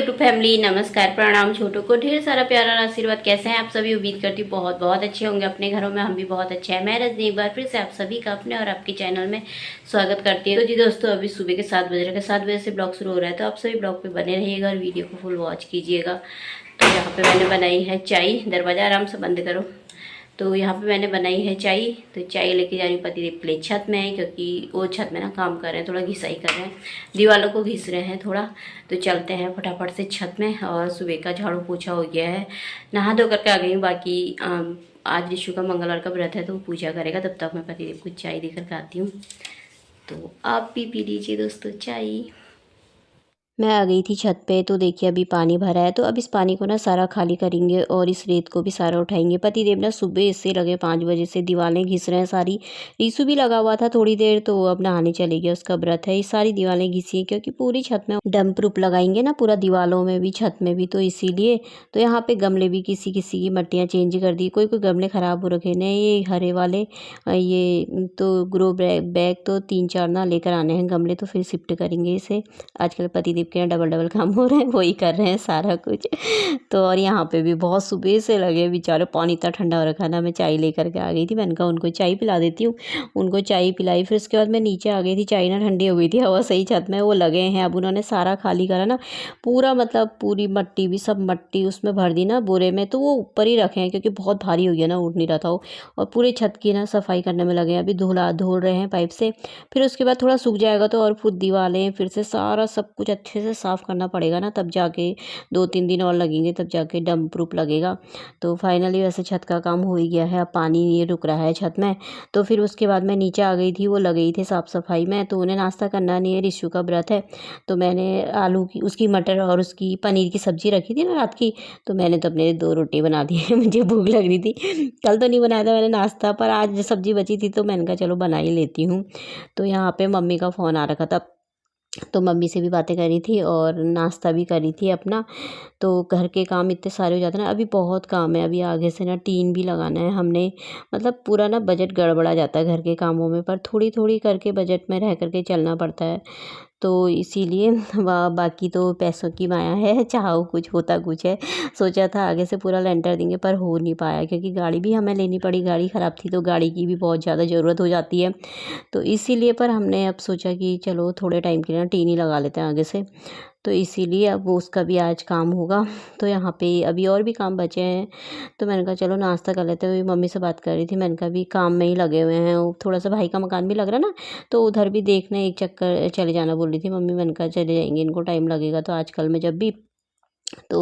YouTube family, नमस्कार, प्रणाम। छोटों को ढेर सारा प्यारा आशीर्वाद। कैसे हैं आप सभी? उम्मीद करती हूँ बहुत बहुत अच्छे होंगे अपने घरों में। हम भी बहुत अच्छे हैं। मैं रजनी एक बार फिर से आप सभी का अपने और आपके चैनल में स्वागत करती हूँ। तो जी दोस्तों, अभी सुबह के 7 बज रहे हैं। 7 बजे से ब्लॉग शुरू हो रहा है, तो आप सभी ब्लॉग पे बने रहिएगा और वीडियो को फुल वॉच कीजिएगा। तो यहाँ पे मैंने बनाई है चाय। दरवाजा आराम से बंद करो। तो यहाँ पे मैंने बनाई है चाय। तो चाय लेके जा रही हूँ पतिदेव के लिए। छत में है क्योंकि वो छत में ना काम कर रहे हैं, थोड़ा घिसाई कर रहे हैं, दीवारों को घिस रहे हैं थोड़ा। तो चलते हैं फटाफट से छत में। और सुबह का झाड़ू पोछा हो गया है, नहा धो करके आ गई हूँ। बाकी आज ऋषु का मंगलवार का व्रत है तो वो पूजा करेगा। तब तक मैं पतिदेव को चाय दे करके आती हूँ। तो आप भी पी लीजिए दोस्तों चाय। मैं आ गई थी छत पे, तो देखिए अभी पानी भरा है। तो अब इस पानी को ना सारा खाली करेंगे और इस रेत को भी सारा उठाएंगे। पतिदेव ना सुबह से लगे 5 बजे से दीवारें घिस रहे हैं सारी। रीसू भी लगा हुआ था थोड़ी देर, तो वो अब नहाने चले गया, उसका व्रत है। ये सारी दीवारें घिसी है क्योंकि पूरी छत में डंप प्रूफ लगाएंगे ना, पूरा दीवारों में भी छत में भी, तो इसीलिए। तो यहाँ पे गमले भी किसी किसी की मट्टियाँ चेंज कर दी। कोई कोई गमले ख़राब हो रखे ने, ये हरे वाले। ये तो ग्रो बैग तो 3-4 ना लेकर आने हैं गमले, तो फिर शिफ्ट करेंगे इसे। आजकल पतिदेव के यहाँ डबल डबल काम हो रहे हैं, वही कर रहे हैं सारा कुछ। तो और यहाँ पे भी बहुत सुबह से लगे बेचारे। पानी इतना ठंडा हो रखा ना, मैं चाय लेकर के आ गई थी। मैंने कहा उनको चाय पिला देती हूँ। उनको चाय पिलाई, फिर उसके बाद मैं नीचे आ गई थी। चाय ना ठंडी हो गई थी, हवा सही छत में वो लगे हैं। अब उन्होंने सारा खाली करा ना पूरा, मतलब पूरी मट्टी भी, सब मट्टी उसमें भर दी ना बोरे में। तो वो ऊपर ही रखे हैं क्योंकि बहुत भारी हो गया ना, उठ नहीं रहा था वो। और पूरे छत की ना सफाई करने में लगे हैं, अभी धो रहे हैं पाइप से। फिर उसके बाद थोड़ा सूख जाएगा तो और फिर दीवारें फिर से सारा सब कुछ अच्छे से साफ़ करना पड़ेगा ना, तब जाके 2-3 दिन और लगेंगे, तब जाके डंप प्रूफ लगेगा। तो फाइनली वैसे छत का काम हो ही गया है। अब पानी नहीं रुक रहा है छत में। तो फिर उसके बाद मैं नीचे आ गई थी, वो लग गई थी साफ़ सफाई में। तो उन्हें नाश्ता करना नहीं है, ऋषु का व्रत है। तो मैंने आलू की, उसकी मटर और उसकी पनीर की सब्ज़ी रखी थी ना रात की, तो मैंने तो अपने 2 रोटी बना दी है। मुझे भूख लग रही थी। कल तो नहीं बनाया था मैंने नाश्ता, पर आज सब्ज़ी बची थी तो मैंने कहा चलो बना ही लेती हूँ। तो यहाँ पे मम्मी का फ़ोन आ रखा था, तो मम्मी से भी बातें करी थी और नाश्ता भी करी थी अपना। तो घर के काम इतने सारे हो जाते हैं ना, अभी बहुत काम है। अभी आगे से ना टीन भी लगाना है हमने। मतलब पूरा ना बजट गड़बड़ा जाता है घर के कामों में, पर थोड़ी थोड़ी करके बजट में रह करके चलना पड़ता है। तो इसीलिए बाकी तो पैसों की माया है, चाहो कुछ होता कुछ है। सोचा था आगे से पूरा लेंटर देंगे, पर हो नहीं पाया क्योंकि गाड़ी भी हमें लेनी पड़ी। गाड़ी ख़राब थी तो गाड़ी की भी बहुत ज़्यादा ज़रूरत हो जाती है। तो इसीलिए पर हमने अब सोचा कि चलो थोड़े टाइम के लिए ना टीन ही लगा लेते हैं आगे से। तो इसीलिए अब वो उसका भी आज काम होगा। तो यहाँ पे अभी और भी काम बचे हैं। तो मैंने कहा चलो नाश्ता कर लेते हैं। मम्मी से बात कर रही थी, मैंने कहा अभी काम में ही लगे हुए हैं। वो थोड़ा सा भाई का मकान भी लग रहा है ना, तो उधर भी देखने एक चक्कर चले जाना बोल रही थी मम्मी। मैंने कहा चले जाएंगे, इनको टाइम लगेगा तो आजकल में जब भी। तो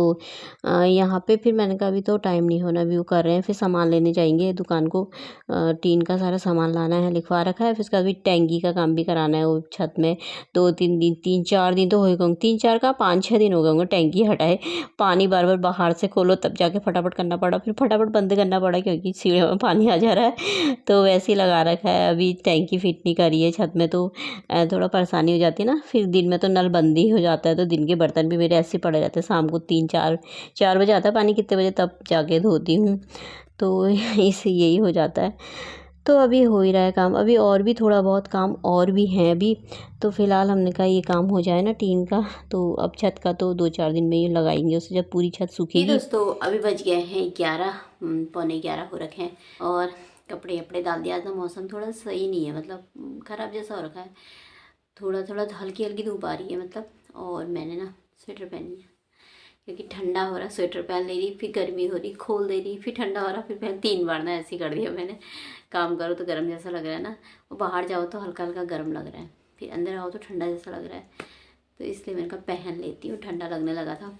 यहाँ पे फिर मैंने कहा अभी तो टाइम नहीं होना, अभी वो कर रहे हैं। फिर सामान लेने जाएंगे दुकान को। टीन का सारा सामान लाना है, लिखवा रखा है। फिर उसके बाद भी टैंकी का काम भी कराना है वो छत में। 2-3 दिन, 3-4 दिन तो हो गए, 3-4 का 5-6 दिन हो गए होंगे टैंकी हटाए। पानी बार बार बाहर से खोलो तब जाके फटाफट करना पड़ा, फिर फटाफट बंद करना पड़ा क्योंकि सीढ़ियों में पानी आ जा रहा है। तो वैसे ही लगा रखा है, अभी टैंकी फिट नहीं करी है छत में। तो थोड़ा परेशानी हो जाती है ना। फिर दिन में तो नल बंद ही हो जाता है, तो दिन के बर्तन भी मेरे ऐसे पड़े रहते हैं। शाम को 3-4 बजे आता है पानी, कितने बजे तब जाके धोती हूँ। तो इससे यही हो जाता है। तो अभी हो ही रहा है काम, अभी और भी थोड़ा बहुत काम और भी हैं अभी। तो फ़िलहाल हमने कहा ये काम हो जाए ना टीन का, तो अब छत का तो 2-4 दिन में ही लगाएंगे उसे, जब पूरी छत सूखेगी। दोस्तों अभी बज गए हैं 11, पौने 11 हो रखे हैं। और कपड़े वपड़े डाल दिया था। मौसम थोड़ा सही नहीं है, मतलब ख़राब जैसा हो रखा है। थोड़ा थोड़ा हल्की हल्की धूप आ रही है मतलब। और मैंने ना स्वेटर पहनी है क्योंकि ठंडा हो रहा। स्वेटर पहन ले रही, फिर गर्मी हो रही, खोल दे रही, फिर ठंडा हो रहा, फिर पहन। 3 बार ना ऐसे ही कर दिया मैंने। काम करो तो गर्म जैसा लग रहा है ना, और बाहर जाओ तो हल्का हल्का गर्म लग रहा है, फिर अंदर आओ तो ठंडा जैसा लग रहा है। तो इसलिए मैंने कहा पहन लेती हूँ, ठंडा लगने लगा था।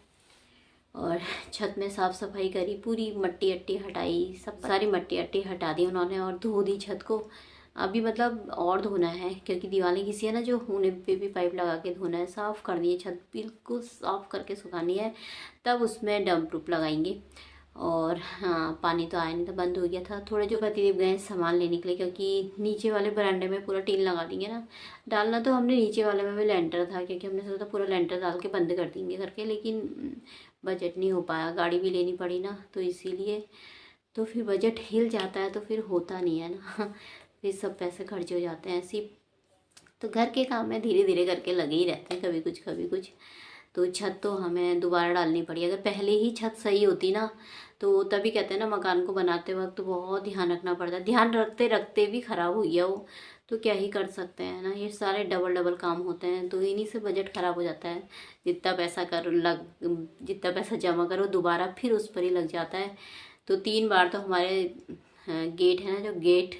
और छत में साफ़ सफाई करी, पूरी मट्टी अट्टी हटाई, सब सारी मट्टी अट्टी हटा दी उन्होंने और धो दी छत को। अभी मतलब और धोना है क्योंकि दीवारें घिसी है ना, जो उन्हें पे भी पाइप लगा के धोना है। साफ़ करनी है छत, बिल्कुल साफ़ करके सुखानी है, तब उसमें डंप प्रूफ लगाएंगे। और हाँ, पानी तो आया नहीं था, बंद हो गया था। थोड़े जो पतिदेव गए सामान लेने के लिए, क्योंकि नीचे वाले बरामदे में पूरा टीन लगा देंगे ना। डालना तो हमने नीचे वाले में भी लेंटर था, क्योंकि हमने सोचा था पूरा लेंटर डाल के बंद कर देंगे करके, लेकिन बजट नहीं हो पाया। गाड़ी भी लेनी पड़ी ना, तो इसीलिए। तो फिर बजट हिल जाता है तो फिर होता नहीं है ना। फिर सब पैसे खर्च हो जाते हैं ऐसे ही। तो घर के काम में धीरे धीरे करके लगे ही रहते हैं, कभी कुछ कभी कुछ। तो छत तो हमें दोबारा डालनी पड़ी। अगर पहले ही छत सही होती ना तो तभी कहते हैं ना मकान को बनाते वक्त तो बहुत ध्यान रखना पड़ता है। ध्यान रखते रखते भी ख़राब हो गया वो तो क्या ही कर सकते हैं ना। ये सारे डबल डबल काम होते हैं तो इन्हीं से बजट ख़राब हो जाता है। जितना पैसा जमा करो दोबारा फिर उस पर ही लग जाता है। तो 3 बार तो हमारे गेट है ना, जो गेट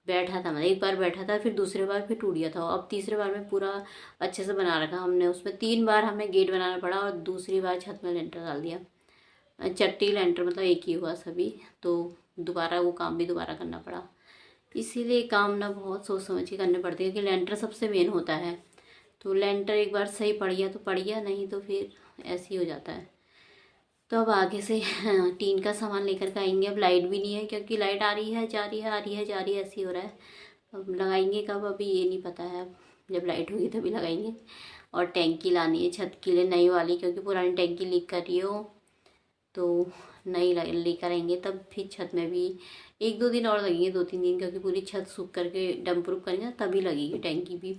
बैठा था, मतलब एक बार बैठा था, फिर दूसरे बार फिर टूट गया था। अब तीसरे बार में पूरा अच्छे से बना रखा हमने। उसमें 3 बार हमें गेट बनाना पड़ा और दूसरी बार छत में लेंटर डाल दिया। चट्टी लेंटर मतलब एक ही हुआ सभी, तो दोबारा वो काम भी दोबारा करना पड़ा। इसीलिए काम ना बहुत सोच समझ के करने पड़ते हैं कि लेंटर सबसे मेन होता है। तो लेंटर एक बार सही पड़ गया तो पड़ गया, नहीं तो फिर ऐसे ही हो जाता है। तो अब आगे से टीन का सामान लेकर के आएंगे। अब लाइट भी नहीं है क्योंकि लाइट आ रही है जा रही है, आ रही है जा रही है, ऐसे ही हो रहा है। अब लगाएंगे कब अभी ये नहीं पता है। अब जब लाइट होगी तभी लगाएंगे। और टैंकी लानी है छत के लिए नई वाली, क्योंकि पुरानी टैंकी लीक कर रही हो तो नई लेकर आएंगे। तब फिर छत में भी 1-2 दिन और लगेंगे, 2-3 दिन, क्योंकि पूरी छत सूख करके डंप प्रूफ करेंगे तभी लगेगी टैंकी भी।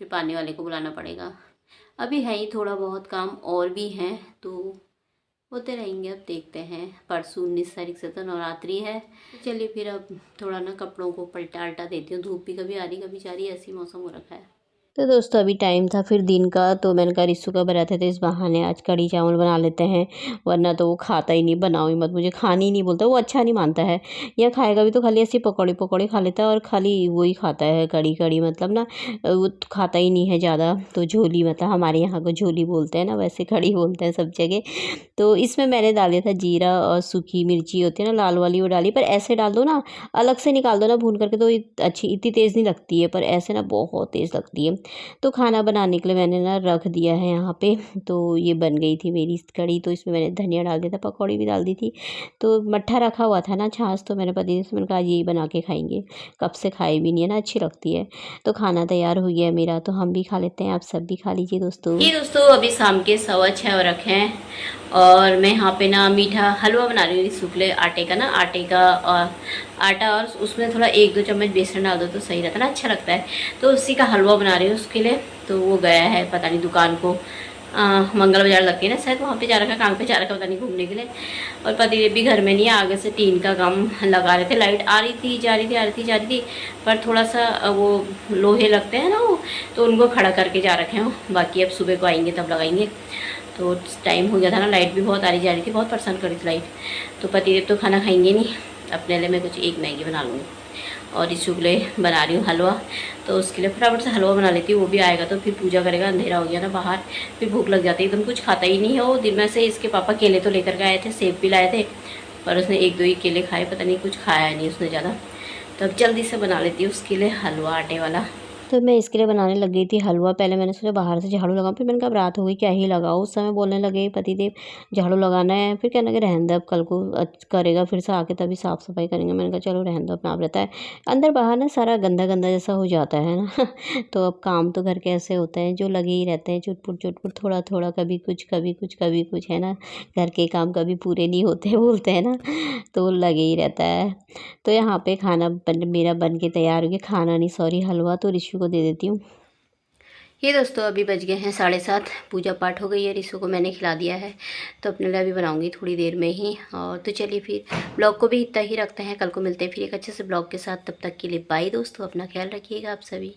फिर पानी वाले को बुलाना पड़ेगा। अभी है ही थोड़ा बहुत काम और भी हैं तो होते रहेंगे। अब देखते हैं, परसों 19 तारीख से तो नवरात्रि है। चलिए फिर अब थोड़ा ना कपड़ों को पलटा अल्टा देती हूँ। धूप भी कभी आ रही कभी जा रही है, ऐसी मौसम हो रखा है। तो दोस्तों अभी टाइम था फिर दिन का, तो मैंने कहा रिसू का बनाते थे, इस बहाने आज कढ़ी चावल बना लेते हैं। वरना तो वो खाता ही नहीं, बनाओ ही मत, मुझे खानी ही नहीं बोलता, वो अच्छा नहीं मानता है। या खाएगा भी तो खाली ऐसी पकौड़े पकौड़े खा लेता है और खाली वही खाता है कढ़ी कढ़ी, मतलब ना वो तो खाता ही नहीं है ज़्यादा। तो झोली, मतलब हमारे यहाँ को झोली बोलते हैं ना, वैसे कढ़ी बोलते हैं सब जगह। तो इसमें मैंने डाले था जीरा और सूखी मिर्ची होती है ना लाल वाली, वो डाली। पर ऐसे डाल दो ना, अलग से निकाल दो ना भून करके तो अच्छी इतनी तेज़ नहीं लगती है, पर ऐसे ना बहुत तेज़ लगती है। तो खाना बनाने के लिए मैंने ना रख दिया है यहाँ पे। तो ये बन गई थी मेरी कढ़ी। तो इसमें मैंने धनिया डाल दिया था, पकौड़ी भी डाल दी थी। तो मट्ठा रखा हुआ था ना छाछ, तो मैंने पति से मैंने कहा यही बना के खाएंगे, कब से खाई भी नहीं है ना, अच्छी लगती है। तो खाना तैयार हो गया है मेरा, तो हम भी खा लेते हैं, आप सब भी खा लीजिए दोस्तों। ये दोस्तों अभी शाम के 6:15 हो रखे हैं और मैं यहाँ पे ना मीठा हलवा बना रही हूँ सूखले आटे का ना, आटे का और आटा, और उसमें थोड़ा 1-2 चम्मच बेसन डाल दो तो सही रहता है ना, अच्छा लगता है। तो उसी का हलवा बना रही हूँ उसके लिए। तो वो गया है पता नहीं दुकान को, मंगल बाजार लगती है ना शायद, वहाँ पे जा रखा, काम पे जा रखा, पता नहीं घूमने के लिए। और पति भी घर में नहीं है, आगे से टीन का काम लगा रहे थे। लाइट आ रही थी जा रही थी, आ रही थी जा रही थी, पर थोड़ा सा वो लोहे लगते हैं ना वो, तो उनको खड़ा करके जा रखे हो। बाकी अब सुबह को आएंगे तब लगाएंगे। तो टाइम हो गया था ना, लाइट भी बहुत आ रही जा रही थी, बहुत परेशान कर रही थी लाइट। तो पति तो खाना खाएंगे नहीं, अपने लिए मैं कुछ एक मैगी बना लूँगी। और इस चुगले बना रही हूँ हलवा, तो उसके लिए फटाफट से हलवा बना लेती हूँ। वो भी आएगा तो फिर पूजा करेगा, अंधेरा हो गया ना बाहर, फिर भूख लग जाती है एकदम। कुछ खाता ही नहीं है वो। दिन में से इसके पापा केले तो लेकर के आए थे, सेब भी लाए थे, पर उसने 1-2 ही केले खाए, पता नहीं कुछ खाया नहीं उसने ज़्यादा। तो अब जल्दी से बना लेती हूँ उसके लिए हलवा आटे वाला। तो मैं इसके लिए बनाने लग गई थी हलवा। पहले मैंने सोचा बाहर से झाड़ू लगाऊं, फिर मैंने कहा रात हो गई क्या ही लगाओ। उस समय बोलने लगे पतिदेव झाड़ू लगाना है, फिर कहने लगे रहने दो, अब कल को करेगा फिर से आके तभी साफ़ सफाई करेंगे। मैंने कहा चलो रहने दो, अपना आप रहता है। अंदर बाहर ना सारा गंदा गंदा जैसा हो जाता है ना तो अब काम तो घर के ऐसे होते हैं जो लगे ही रहते हैं, चुटपुट चुटपुट, थोड़ा थोड़ा, कभी कुछ कभी कुछ कभी कुछ, है ना। घर के काम कभी पूरे नहीं होते बोलते हैं ना, तो लगे ही रहता है। तो यहाँ पे खाना मेरा बन के तैयार हो गया, खाना नहीं सॉरी हलवा। तो ऋषु को दे देती हूँ। ये दोस्तों अभी बज गए हैं 7:30, पूजा पाठ हो गई है, ऋषु को मैंने खिला दिया है। तो अपने लिए अभी बनाऊंगी थोड़ी देर में ही। और तो चलिए फिर ब्लॉग को भी इतना ही रखते हैं, कल को मिलते हैं फिर एक अच्छे से ब्लॉग के साथ। तब तक के लिए बाय दोस्तों, अपना ख्याल रखिएगा आप सभी।